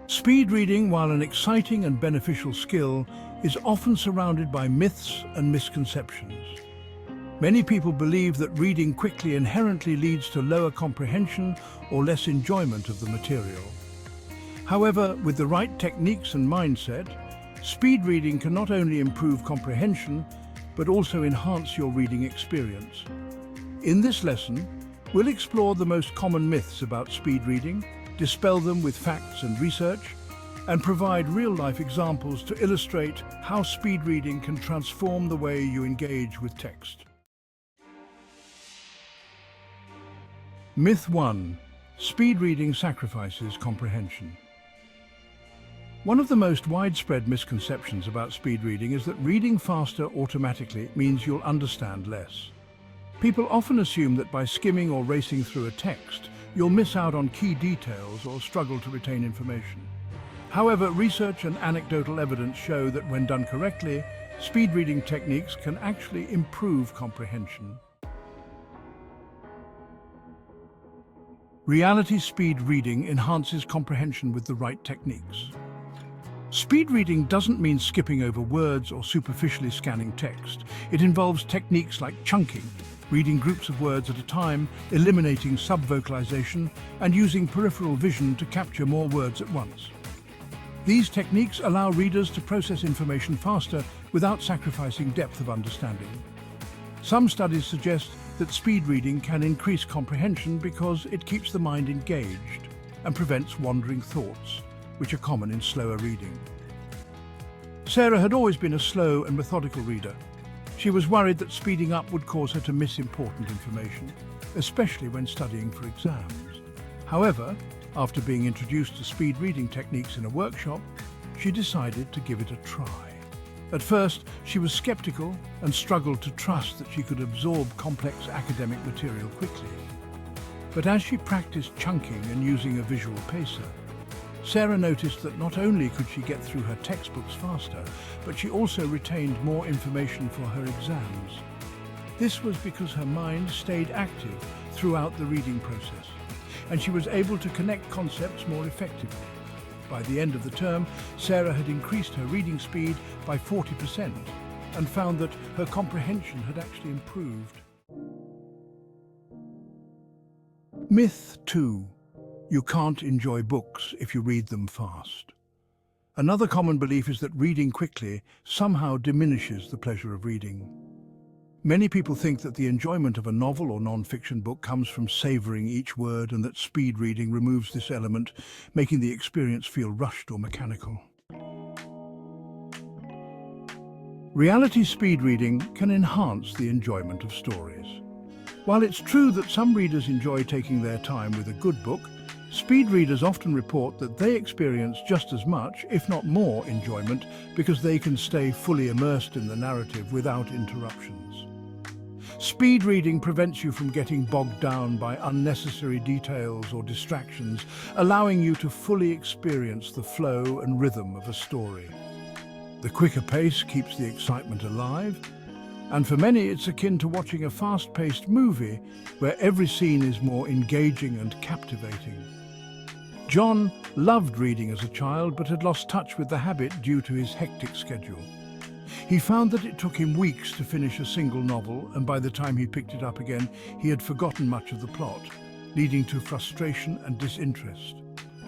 Speed reading, while an exciting and beneficial skill, is often surrounded by myths and misconceptions. Many people believe that reading quickly inherently leads to lower comprehension or less enjoyment of the material. However, with the right techniques and mindset, speed reading can not only improve comprehension, but also enhance your reading experience. In this lesson, we'll explore the most common myths about speed reading, dispel them with facts and research, and provide real-life examples to illustrate how speed reading can transform the way you engage with text. Myth 1. Speed reading sacrifices comprehension. One of the most widespread misconceptions about speed reading is that reading faster automatically means you'll understand less. People often assume that by skimming or racing through a text, you'll miss out on key details or struggle to retain information. However, research and anecdotal evidence show that when done correctly, speed reading techniques can actually improve comprehension. Reality speed reading enhances comprehension with the right techniques. Speed reading doesn't mean skipping over words or superficially scanning text. It involves techniques like chunking, reading groups of words at a time, eliminating subvocalization, and using peripheral vision to capture more words at once. These techniques allow readers to process information faster without sacrificing depth of understanding. Some studies suggest that speed reading can increase comprehension because it keeps the mind engaged and prevents wandering thoughts, which are common in slower reading. Sarah had always been a slow and methodical reader. She was worried that speeding up would cause her to miss important information, especially when studying for exams. However, after being introduced to speed reading techniques in a workshop, she decided to give it a try. At first, she was skeptical and struggled to trust that she could absorb complex academic material quickly. But as she practiced chunking and using a visual pacer, Sarah noticed that not only could she get through her textbooks faster, but she also retained more information for her exams. This was because her mind stayed active throughout the reading process, and she was able to connect concepts more effectively. By the end of the term, Sarah had increased her reading speed by 40% and found that her comprehension had actually improved. Myth 2. You can't enjoy books if you read them fast. Another common belief is that reading quickly somehow diminishes the pleasure of reading. Many people think that the enjoyment of a novel or non-fiction book comes from savoring each word and that speed reading removes this element, making the experience feel rushed or mechanical. Reality speed reading can enhance the enjoyment of stories. While it's true that some readers enjoy taking their time with a good book, speed readers often report that they experience just as much, if not more, enjoyment because they can stay fully immersed in the narrative without interruptions. Speed reading prevents you from getting bogged down by unnecessary details or distractions, allowing you to fully experience the flow and rhythm of a story. The quicker pace keeps the excitement alive, and for many it's akin to watching a fast-paced movie where every scene is more engaging and captivating. John loved reading as a child but had lost touch with the habit due to his hectic schedule. He found that it took him weeks to finish a single novel, and by the time he picked it up again, he had forgotten much of the plot, leading to frustration and disinterest.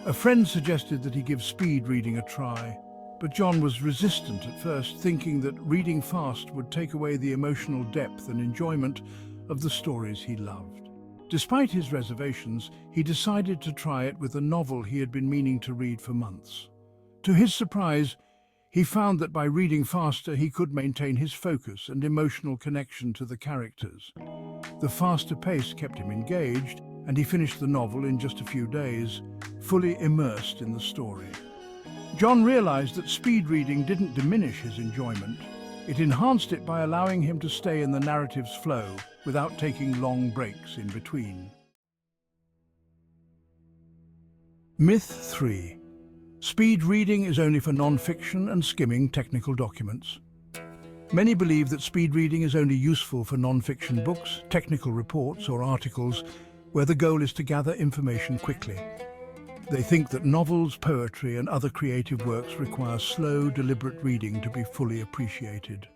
A friend suggested that he give speed reading a try, but John was resistant at first, thinking that reading fast would take away the emotional depth and enjoyment of the stories he loved. Despite his reservations, he decided to try it with a novel he had been meaning to read for months. To his surprise, he found that by reading faster he could maintain his focus and emotional connection to the characters. The faster pace kept him engaged, and he finished the novel in just a few days, fully immersed in the story. John realized that speed reading didn't diminish his enjoyment. It enhanced it by allowing him to stay in the narrative's flow without taking long breaks in between. Myth 3. Speed reading is only for non-fiction and skimming technical documents. Many believe that speed reading is only useful for non-fiction books, technical reports, or articles where the goal is to gather information quickly. They think that novels, poetry, and other creative works require slow, deliberate reading to be fully appreciated.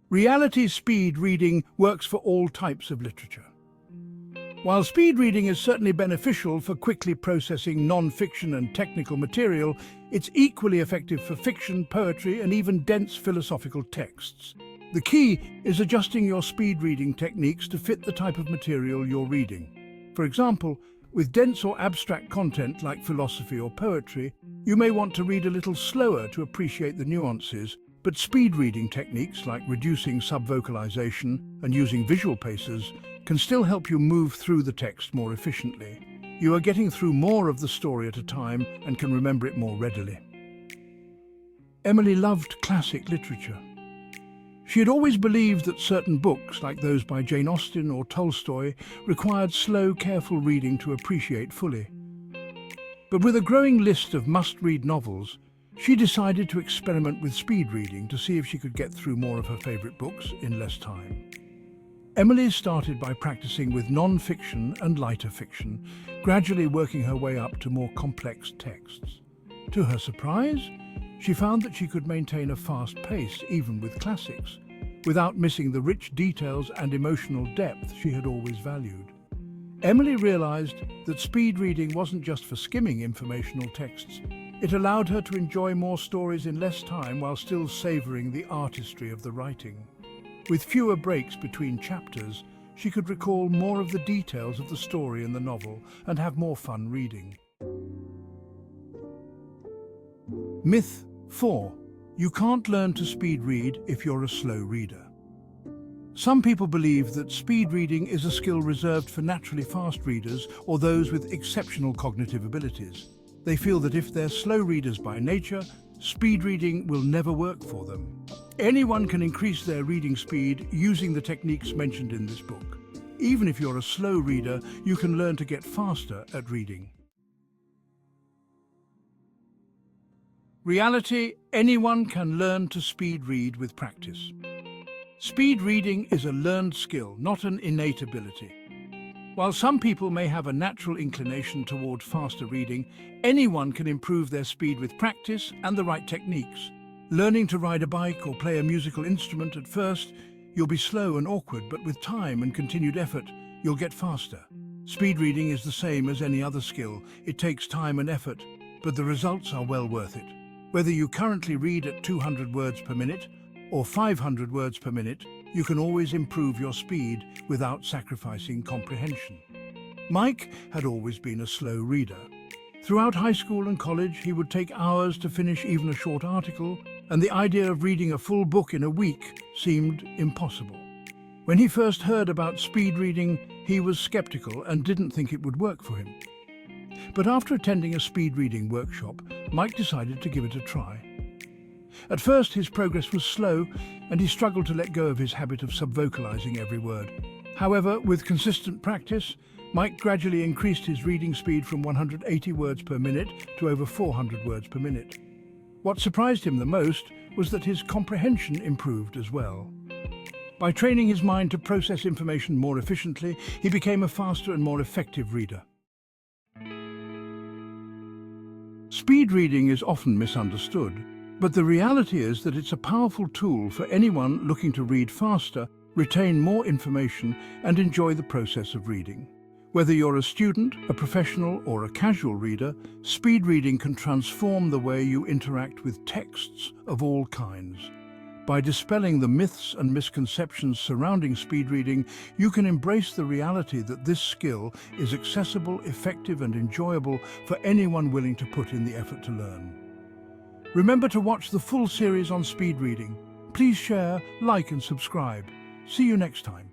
Reality speed reading works for all types of literature. While speed reading is certainly beneficial for quickly processing non-fiction and technical material, it's equally effective for fiction, poetry, and even dense philosophical texts. The key is adjusting your speed reading techniques to fit the type of material you're reading. For example, with dense or abstract content like philosophy or poetry, you may want to read a little slower to appreciate the nuances, but speed reading techniques like reducing subvocalization and using visual pacers can still help you move through the text more efficiently. You are getting through more of the story at a time and can remember it more readily. Emily loved classic literature. She had always believed that certain books, like those by Jane Austen or Tolstoy, required slow, careful reading to appreciate fully. But with a growing list of must-read novels, she decided to experiment with speed reading to see if she could get through more of her favorite books in less time. Emily started by practicing with non-fiction and lighter fiction, gradually working her way up to more complex texts. To her surprise, she found that she could maintain a fast pace even with classics, without missing the rich details and emotional depth she had always valued. Emily realized that speed reading wasn't just for skimming informational texts. It allowed her to enjoy more stories in less time while still savoring the artistry of the writing. With fewer breaks between chapters, she could recall more of the details of the story in the novel and have more fun reading. Myth 4. You can't learn to speed read if you're a slow reader. Some people believe that speed reading is a skill reserved for naturally fast readers or those with exceptional cognitive abilities. They feel that if they're slow readers by nature, speed reading will never work for them. Anyone can increase their reading speed using the techniques mentioned in this book. Even if you're a slow reader, you can learn to get faster at reading. Reality: anyone can learn to speed read with practice. Speed reading is a learned skill, not an innate ability. While some people may have a natural inclination toward faster reading, anyone can improve their speed with practice and the right techniques. Learning to ride a bike or play a musical instrument at first, you'll be slow and awkward, but with time and continued effort, you'll get faster. Speed reading is the same as any other skill. It takes time and effort, but the results are well worth it. Whether you currently read at 200 words per minute or 500 words per minute, you can always improve your speed without sacrificing comprehension. Mike had always been a slow reader. Throughout high school and college, he would take hours to finish even a short article, and the idea of reading a full book in a week seemed impossible. When he first heard about speed reading, he was skeptical and didn't think it would work for him. But after attending a speed reading workshop, Mike decided to give it a try. At first, his progress was slow, and he struggled to let go of his habit of subvocalizing every word. However, with consistent practice, Mike gradually increased his reading speed from 180 words per minute to over 400 words per minute. What surprised him the most was that his comprehension improved as well. By training his mind to process information more efficiently, he became a faster and more effective reader. Speed reading is often misunderstood, but the reality is that it's a powerful tool for anyone looking to read faster, retain more information, and enjoy the process of reading. Whether you're a student, a professional, or a casual reader, speed reading can transform the way you interact with texts of all kinds. By dispelling the myths and misconceptions surrounding speed reading, you can embrace the reality that this skill is accessible, effective, and enjoyable for anyone willing to put in the effort to learn. Remember to watch the full series on speed reading. Please share, like, and subscribe. See you next time.